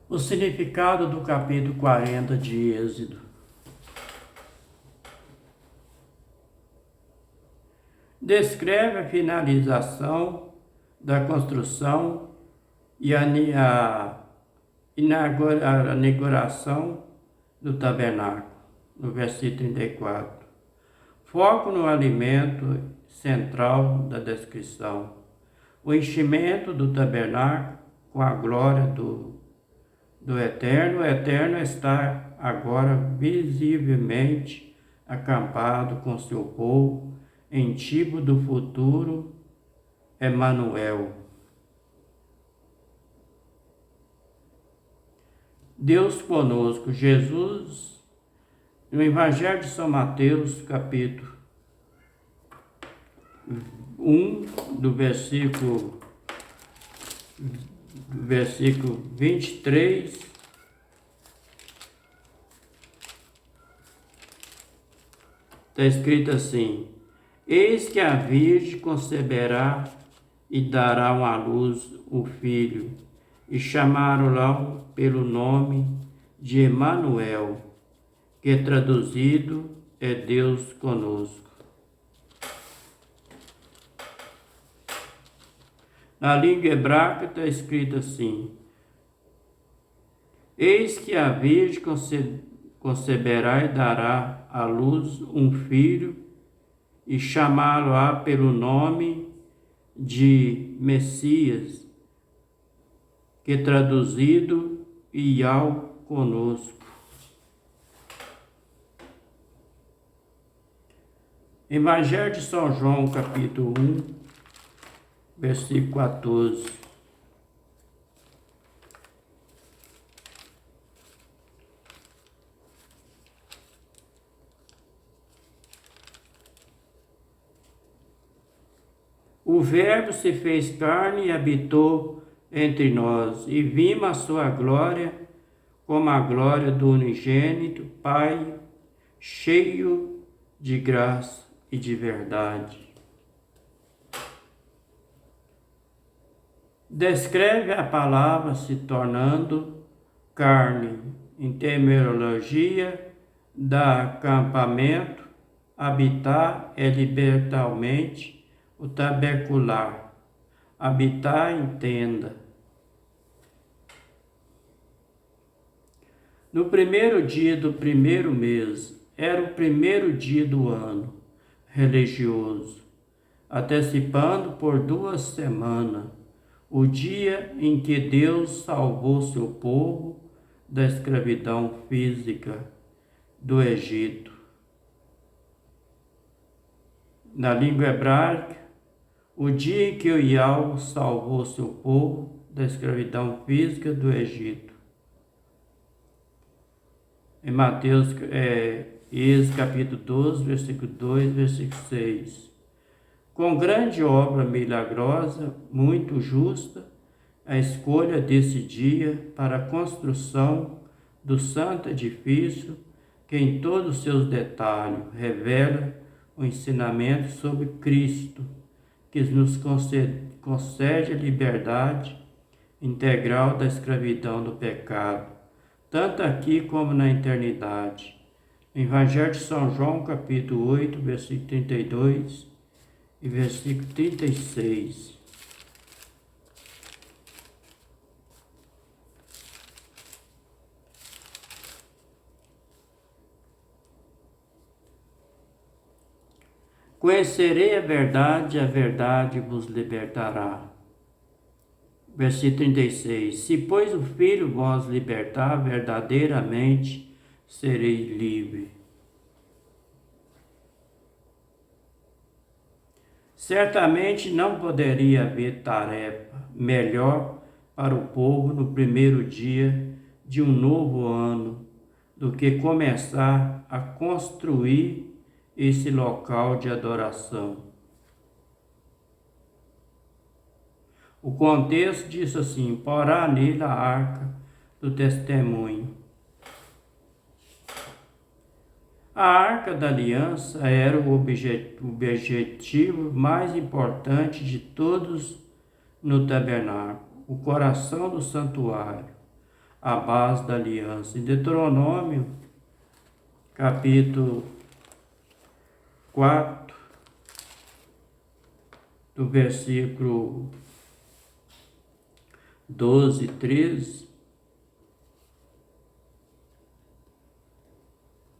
O significado do capítulo 40 de Êxodo. Descreve a finalização da construção e a inauguração do tabernáculo, no versículo 34. Foco no alimento central da descrição. O enchimento do tabernáculo com a glória do Eterno. O Eterno está agora visivelmente acampado com seu povo em tipo do futuro Emanuel. Deus conosco. Jesus, no Evangelho de São Mateus, capítulo 1, do versículo 23, está escrito assim: eis que a Virgem conceberá e dará à luz o filho, e chamarão pelo nome de Emanuel, que traduzido é Deus conosco. Na língua hebraica está escrito assim: eis que a Virgem conceberá e dará à luz um filho, e chamá-lo-á pelo nome de Messias, que traduzido Iau conosco. Evangelho de São João, capítulo 1, versículo 14. O Verbo se fez carne e habitou entre nós, e vimos a sua glória como a glória do unigênito Pai, cheio de graça e de verdade. Descreve a palavra se tornando carne, em terminologia da acampamento. Habitar é literalmente o tabercular, habitar em tenda. No primeiro dia do primeiro mês, era o primeiro dia do ano religioso, antecipando por 2 semanas o dia em que Deus salvou seu povo da escravidão física do Egito. Na língua hebraica, o dia em que o Iau salvou seu povo da escravidão física do Egito. Em Mateus, Êxodo capítulo 12, versículo 2, versículo 6. Com grande obra milagrosa, muito justa, a escolha desse dia para a construção do santo edifício, que em todos os seus detalhes revela o ensinamento sobre Cristo, que nos concede a liberdade integral da escravidão do pecado, tanto aqui como na eternidade. Evangelho de São João, capítulo 8, versículo 32 e versículo 36. Conhecerei a verdade vos libertará. Versículo 36. Se, pois, o Filho vos libertar, verdadeiramente sereis livre. Certamente não poderia haver tarefa melhor para o povo no primeiro dia de um novo ano do que começar a construir esse local de adoração. O contexto diz assim: porá nele a arca do testemunho. A arca da aliança era o objetivo mais importante de todos no tabernáculo, o coração do santuário. a base da aliança. Em Deuteronômio, capítulo 4, do versículo 12 e 13,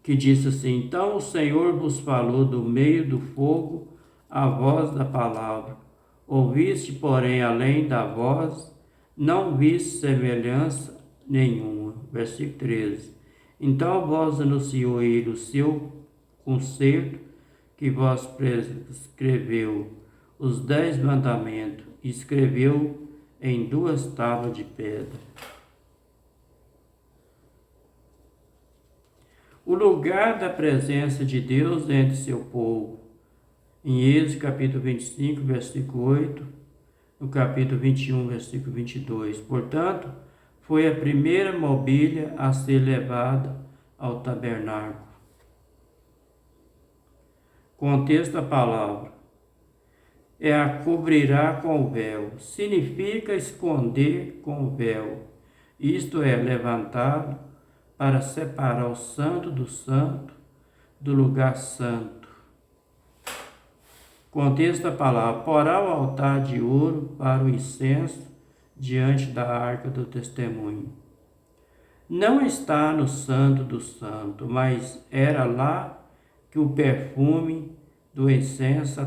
que diz assim: Então o Senhor vos falou do meio do fogo a voz da palavra. Ouviste, porém, além da voz, não viste semelhança nenhuma. Versículo 13. Então vos anunciou ele o seu concerto, que vos prescreveu os 10 mandamentos, e escreveu em 2 tábuas de pedra. O lugar da presença de Deus entre seu povo. Em Êxodo capítulo 25, versículo 8, no capítulo 21, versículo 22. Portanto, foi a primeira mobília a ser levada ao tabernáculo. Contexto da palavra: é a cobrirá com o véu. Significa esconder com o véu. Isto é, levantado para separar o santo do santo do lugar santo. Contexto da palavra: porá o altar de ouro para o incenso diante da arca do testemunho. Não está no santo do santo, mas era lá que o perfume do incenso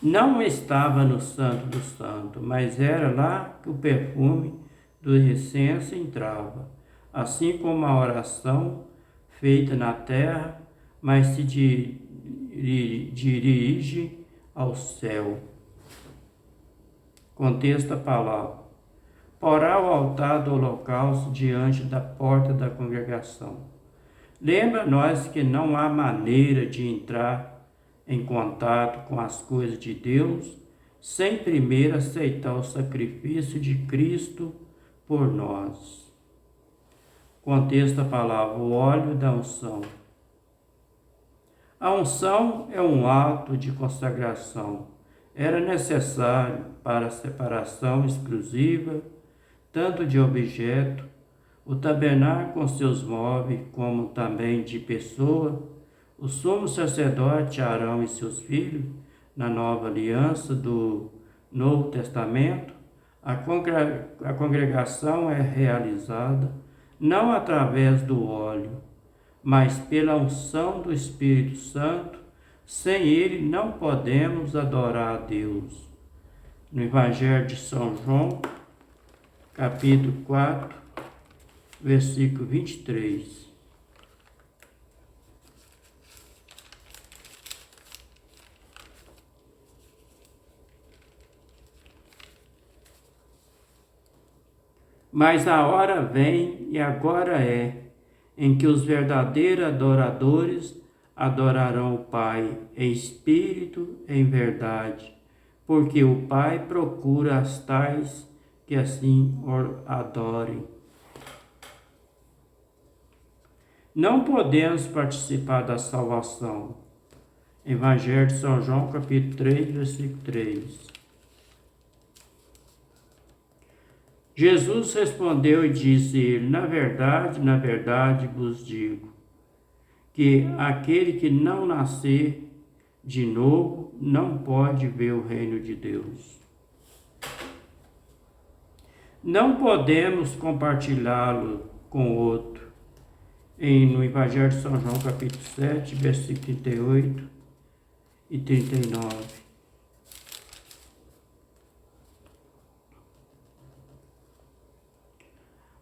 não estava no santo do santo, mas era lá que o perfume do incenso entrava, assim como a oração feita na terra, mas se dirige ao céu. Contexto da palavra: porá o altar do holocausto diante da porta da congregação. Lembra nós que não há maneira de entrar em contato com as coisas de Deus sem primeiro aceitar o sacrifício de Cristo por nós. Contexto da palavra: o óleo da unção. A unção é um ato de consagração. Era necessário para a separação exclusiva, tanto de objeto, o tabernáculo com seus móveis, como também de pessoa. O sumo sacerdote Arão e seus filhos, na nova aliança do Novo Testamento, a congregação é realizada não através do óleo, mas pela unção do Espírito Santo. Sem ele não podemos adorar a Deus. No Evangelho de São João, capítulo 4, versículo 23. Mas a hora vem, e agora é, em que os verdadeiros adoradores adorarão o Pai em espírito e em verdade, porque o Pai procura as tais que assim o adorem. Não podemos participar da salvação. Evangelho de São João, capítulo 3, versículo 3. Jesus respondeu e disse-lhe: na verdade vos digo, que aquele que não nascer de novo não pode ver o reino de Deus. Não podemos compartilhá-lo com o outro. No Evangelho de São João, capítulo 7, versículo 38 e 39.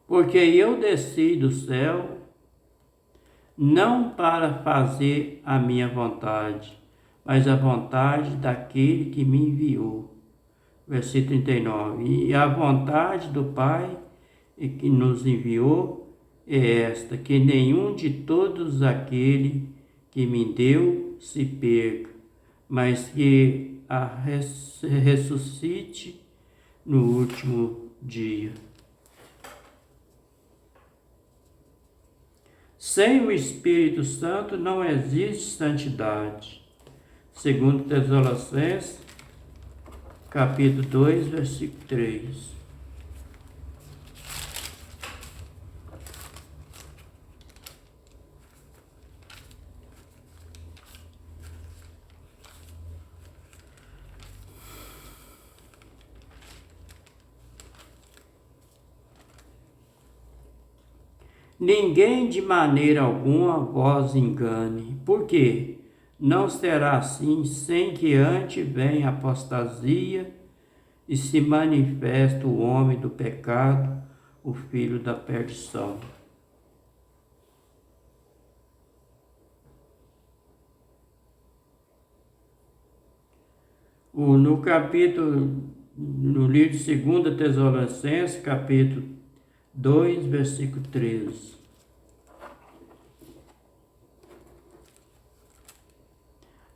Porque eu desci do céu não para fazer a minha vontade, mas a vontade daquele que me enviou. Versículo 39. E a vontade do Pai que nos enviou é esta, que nenhum de todos aquele que me deu se perca, mas que a ressuscite no último dia. Sem o Espírito Santo não existe santidade. Segundo Tessalonicenses, capítulo 2, versículo 3. Ninguém de maneira alguma vos engane, porque não será assim sem que antes venha a apostasia e se manifeste o homem do pecado, o filho da perdição. No livro de 2 Tessalonicenses, capítulo 2, versículo 13.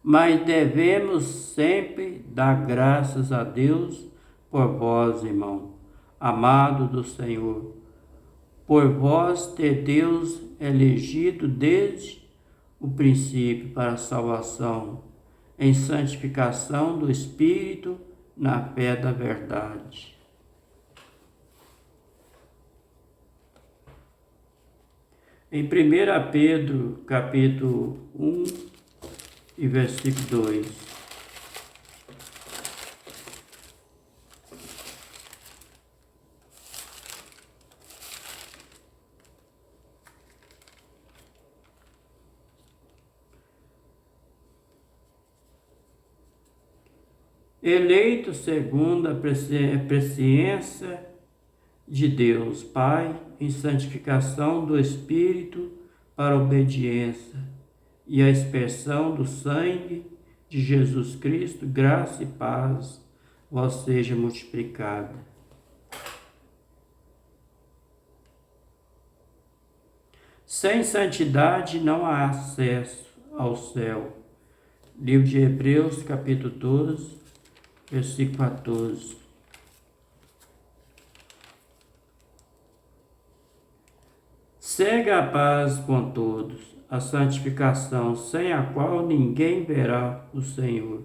Mas devemos sempre dar graças a Deus por vós, irmão, amado do Senhor, por vós ter Deus elegido desde o princípio para a salvação, em santificação do Espírito, na fé da verdade. Em 1 Pedro, capítulo 1 e versículo 2. Eleito segundo a presciência de Deus Pai, em santificação do Espírito para a obediência e a expressão do sangue de Jesus Cristo, graça e paz vos seja multiplicada. Sem santidade não há acesso ao céu. Livro de Hebreus, capítulo 12, versículo 14. Cega a paz com todos, a santificação, sem a qual ninguém verá o Senhor.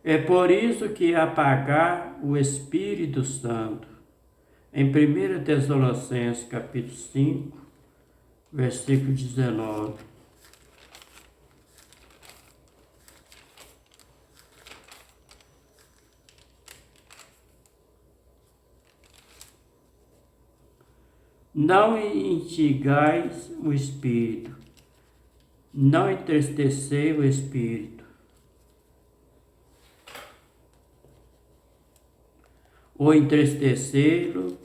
É por isso que apagar o Espírito Santo. Em 1 Tessalonicenses, capítulo 5, versículo 19. Não instigais o Espírito, não entristecei o Espírito. Ou entristecê-lo,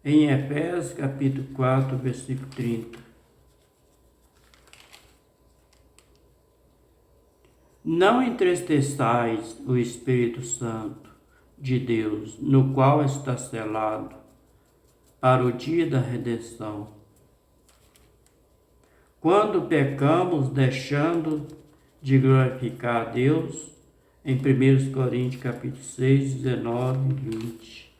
em Efésios capítulo 4, versículo 30. Não entristeçais o Espírito Santo de Deus, no qual está selado para o dia da redenção. Quando pecamos, deixando de glorificar a Deus, em 1 Coríntios capítulo 6, 19 e 20.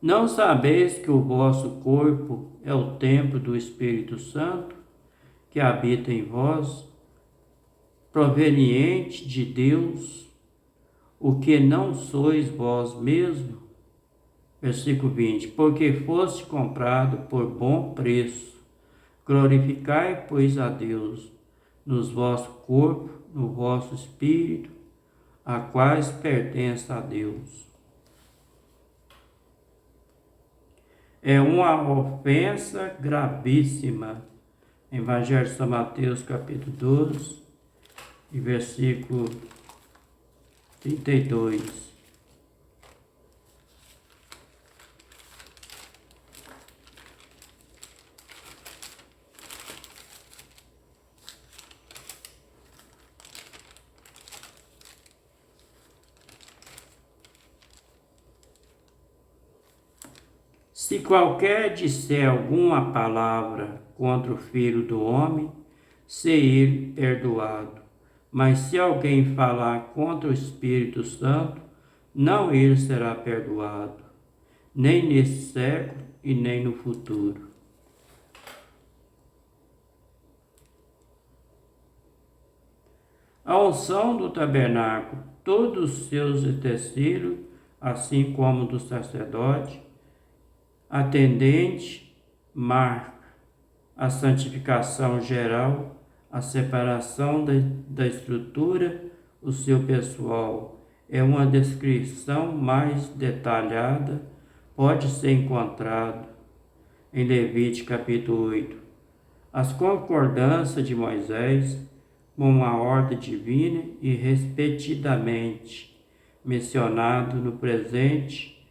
Não sabeis que o vosso corpo é o templo do Espírito Santo, que habita em vós, proveniente de Deus, o que não sois vós mesmos? Versículo 20. Porque foste comprado por bom preço. Glorificai, pois, a Deus nos vossos corpos, no vosso espírito, a quais pertence a Deus. É uma ofensa gravíssima. Evangelho de São Mateus, capítulo 12, e versículo 32. Se qualquer disser alguma palavra contra o Filho do Homem, se ele perdoado. Mas se alguém falar contra o Espírito Santo, não ele será perdoado, nem nesse século e nem no futuro. A unção do tabernáculo, todos os seus utensílios, assim como do sacerdote, atendente, marca a santificação geral, a separação da estrutura, o seu pessoal. É uma descrição mais detalhada, pode ser encontrado em Levítico capítulo 8. As concordâncias de Moisés com uma ordem divina e repetidamente mencionado no presente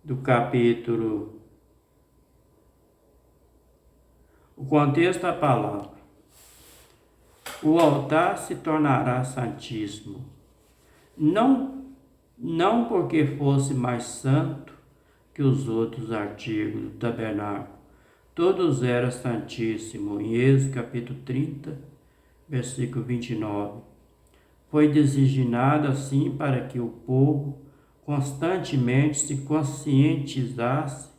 do capítulo. O contexto da palavra. O altar se tornará santíssimo, não porque fosse mais santo que os outros artigos do tabernáculo. Todos eram santíssimos. Em Êxodo capítulo 30, versículo 29. Foi designado assim para que o povo constantemente se conscientizasse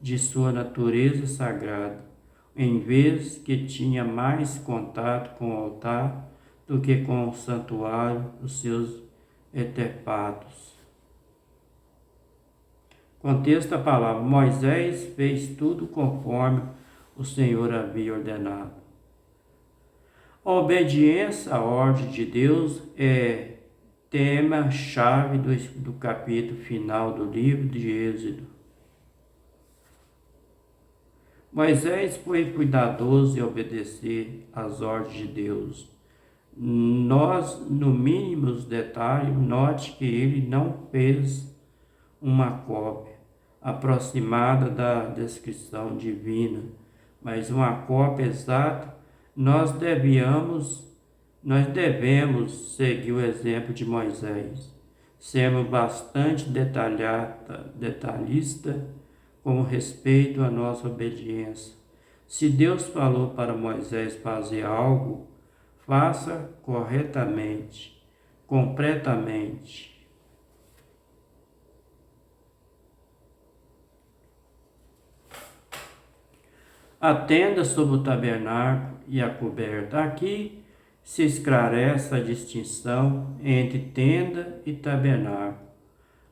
de sua natureza sagrada, em vez que tinha mais contato com o altar do que com o santuário dos seus artefatos. Contexto da palavra. Moisés fez tudo conforme o Senhor havia ordenado. A obediência à ordem de Deus é tema-chave do capítulo final do livro de Êxodo. Moisés foi cuidadoso em obedecer às ordens de Deus. Nós, no mínimo detalhe, note que ele não fez uma cópia aproximada da descrição divina, mas uma cópia exata. Nós devemos seguir o exemplo de Moisés, sermos bastante detalhista com respeito à nossa obediência. Se Deus falou para Moisés fazer algo, faça corretamente, completamente. A tenda sobre o tabernáculo e a coberta. Aqui se esclarece a distinção entre tenda e tabernáculo.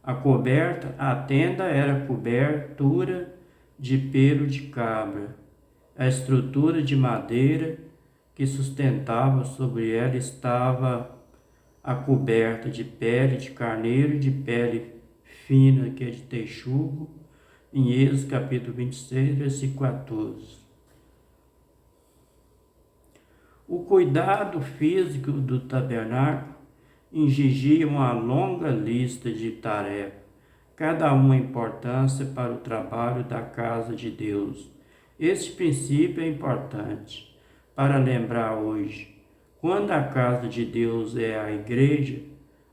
A tenda era cobertura de pelo de cabra. A estrutura de madeira que sustentava sobre ela estava a coberta de pele de carneiro e de pele fina, que é de texugo, em Êxodo capítulo 26, versículo 14. O cuidado físico do tabernáculo exigia uma longa lista de tarefas, cada uma importância para o trabalho da casa de Deus. Este princípio é importante para lembrar hoje. Quando a casa de Deus é a igreja,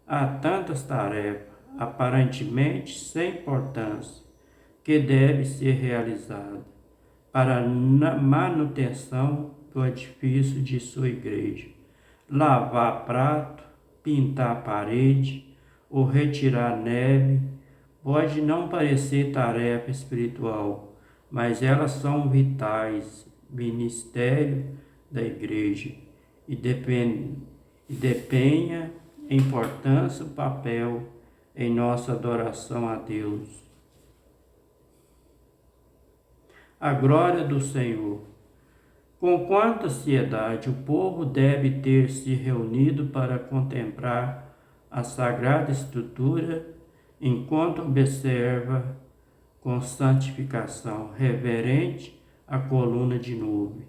há tantas tarefas, aparentemente sem importância, que devem ser realizadas para a manutenção do edifício de sua igreja. Lavar prato, pintar parede ou retirar neve pode não parecer tarefa espiritual, mas elas são vitais, ministério da igreja, e depenha importância o papel em nossa adoração a Deus. A glória do Senhor. Com quanta ansiedade o povo deve ter se reunido para contemplar a sagrada estrutura, enquanto observa com santificação reverente a coluna de nuvem.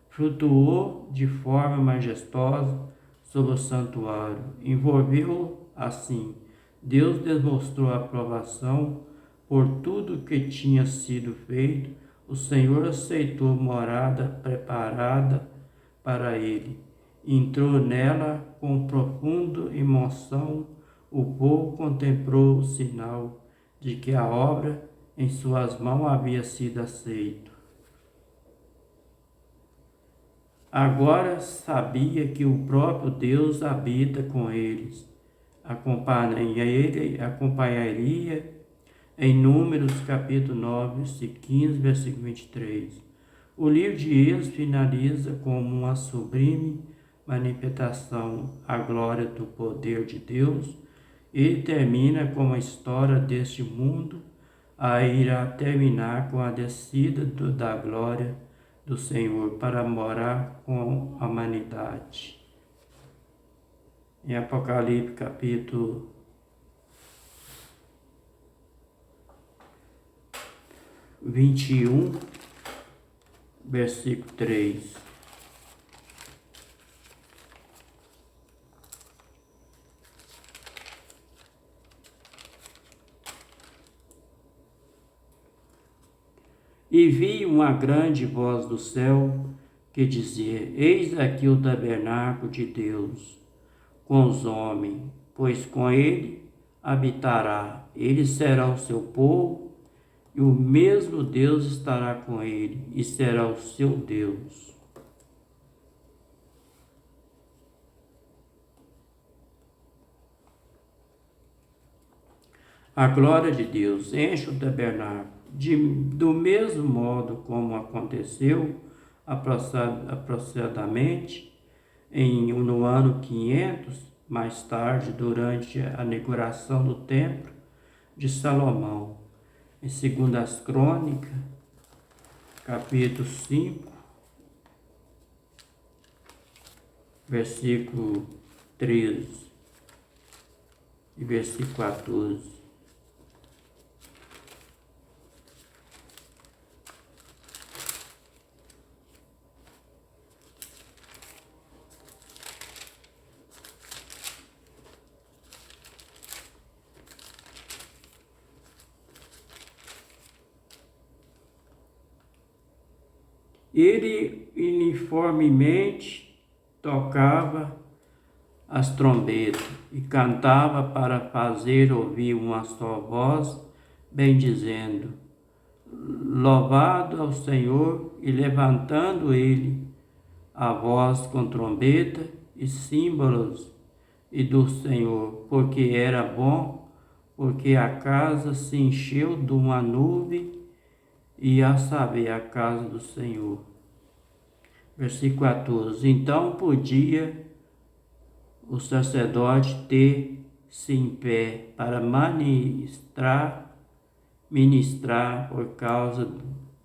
Flutuou de forma majestosa sobre o santuário, envolveu assim. Deus demonstrou a aprovação por tudo que tinha sido feito. O Senhor aceitou morada preparada para ele. Entrou nela com profunda emoção. O povo contemplou o sinal de que a obra em suas mãos havia sido aceita. Agora sabia que o próprio Deus habita com eles. Acompanharia em Números capítulo 9, versículo 15, versículo 23. O livro de Êxodo finaliza como uma sublime manifestação à glória do poder de Deus. Ele termina com a história deste mundo, a irá terminar com a descida da glória do Senhor para morar com a humanidade. Em Apocalipse capítulo 21, versículo 3. E vi uma grande voz do céu que dizia: Eis aqui o tabernáculo de Deus com os homens, pois com ele habitará. Eles serão o seu povo, e o mesmo Deus estará com ele, e será o seu Deus. A glória de Deus enche o tabernáculo, do mesmo modo como aconteceu aproximadamente no ano 500, mais tarde, durante a inauguração do templo de Salomão. Em 2 Crônicas, capítulo 5, versículo 13 e versículo 14. Ele uniformemente tocava as trombetas e cantava para fazer ouvir uma só voz, bendizendo: Louvado ao Senhor, e levantando ele a voz com trombeta e símbolos e do Senhor, porque era bom, porque a casa se encheu de uma nuvem, e a saber, a casa do Senhor. Versículo 14. Então podia o sacerdote ter-se em pé para ministrar por causa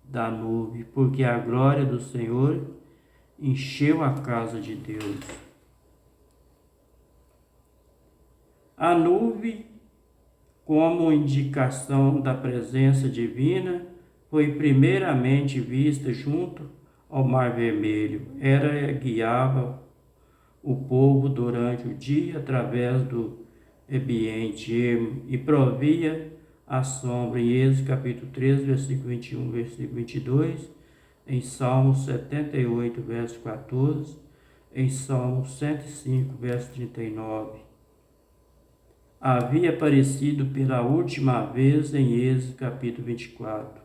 da nuvem, porque a glória do Senhor encheu a casa de Deus. A nuvem, como indicação da presença divina, foi primeiramente vista junto ao Mar Vermelho. Ela guiava o povo durante o dia através do ambiente e provia a sombra. Em Êxodo capítulo 13, versículo 21, versículo 22, em Salmos 78, verso 14, em Salmos 105, verso 39. Havia aparecido pela última vez em Êxodo capítulo 24.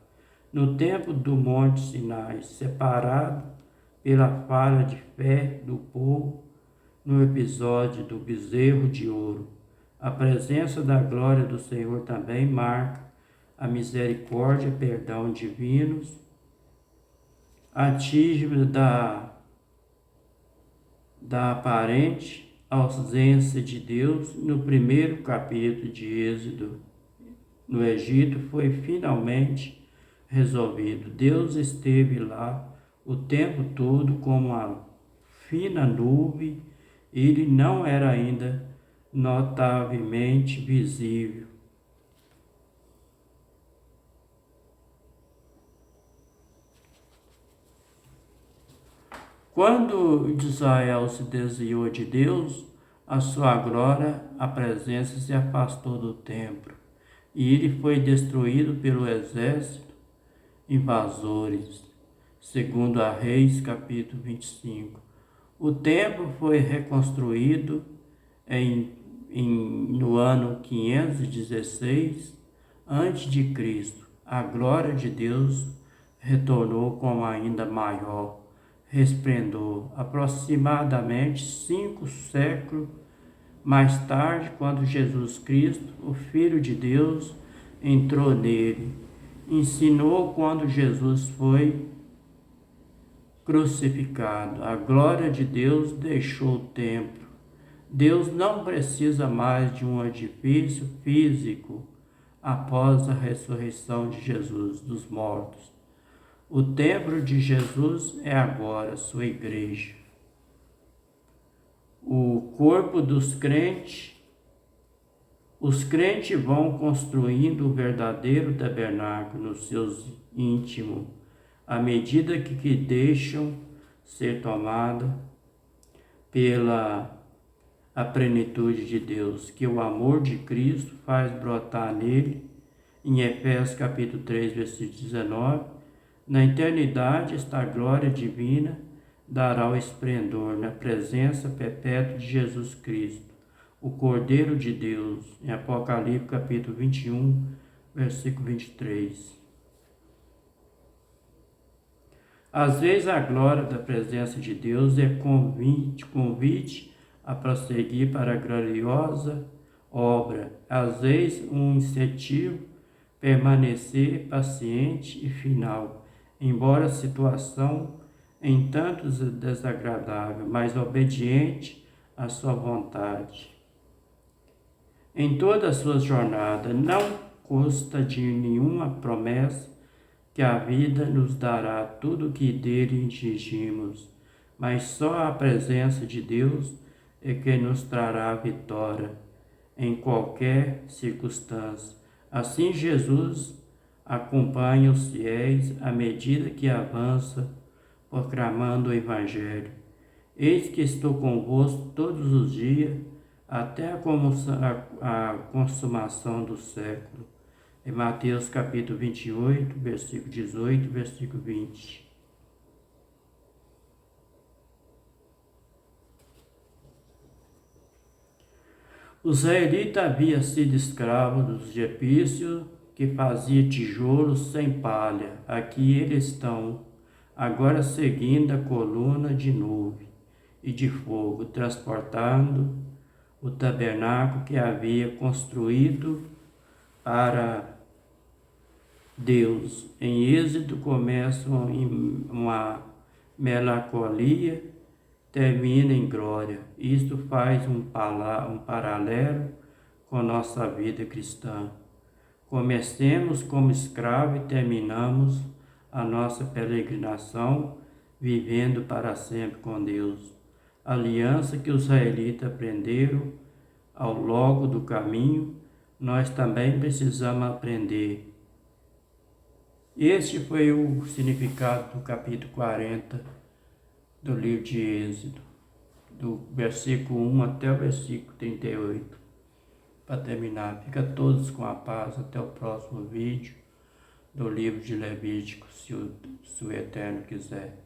No tempo do Monte Sinai, separado pela falha de fé do povo, no episódio do bezerro de ouro. A presença da glória do Senhor também marca a misericórdia e perdão divinos, atinge da aparente ausência de Deus. No primeiro capítulo de Êxodo, no Egito, foi finalmente resolvido. Deus esteve lá o tempo todo como uma fina nuvem. Ele não era ainda notavelmente visível. Quando Israel se desviou de Deus, a sua glória, a presença se afastou do templo, e ele foi destruído pelo exército invasores, segundo a Reis capítulo 25. O templo foi reconstruído no ano 516 a.C. A glória de Deus retornou como ainda maior resplendor. Aproximadamente 5 séculos mais tarde, quando Jesus Cristo, o Filho de Deus, entrou nele, ensinou quando Jesus foi crucificado. A glória de Deus deixou o templo. Deus não precisa mais de um edifício físico após a ressurreição de Jesus dos mortos. O templo de Jesus é agora sua igreja. O corpo dos crentes, os crentes vão construindo o verdadeiro tabernáculo nos seus íntimos, à medida que deixam ser tomada pela a plenitude de Deus, que o amor de Cristo faz brotar nele, em Efésios capítulo 3, versículo 19, na eternidade esta glória divina dará o esplendor na presença perpétua de Jesus Cristo, o Cordeiro de Deus, em Apocalipse capítulo 21, versículo 23. Às vezes a glória da presença de Deus é convite a prosseguir para a gloriosa obra, às vezes um incentivo permanecer paciente e final, embora a situação em tanto desagradável, mas obediente à sua vontade. Em toda a sua jornada, não consta de nenhuma promessa que a vida nos dará tudo o que dele exigimos, mas só a presença de Deus é que nos trará a vitória em qualquer circunstância. Assim, Jesus acompanha os fiéis à medida que avança, proclamando o Evangelho. Eis que estou convosco todos os dias, até a consumação do século. Em Mateus capítulo 28, versículo 18, versículo 20. O israelita havia sido escravo dos egípcios que fazia tijolos sem palha. Aqui eles estão, agora seguindo a coluna de nuvem e de fogo, transportando o tabernáculo que havia construído para Deus. Em Êxodo começam em uma melancolia, termina em glória. Isto faz um paralelo com nossa vida cristã. Comecemos como escravo e terminamos a nossa peregrinação vivendo para sempre com Deus. A aliança que os israelitas aprenderam ao longo do caminho, nós também precisamos aprender. Este foi o significado do capítulo 40 do livro de Êxodo, do versículo 1 até o versículo 38. Para terminar, fica todos com a paz. Até o próximo vídeo do livro de Levítico, se o Eterno quiser.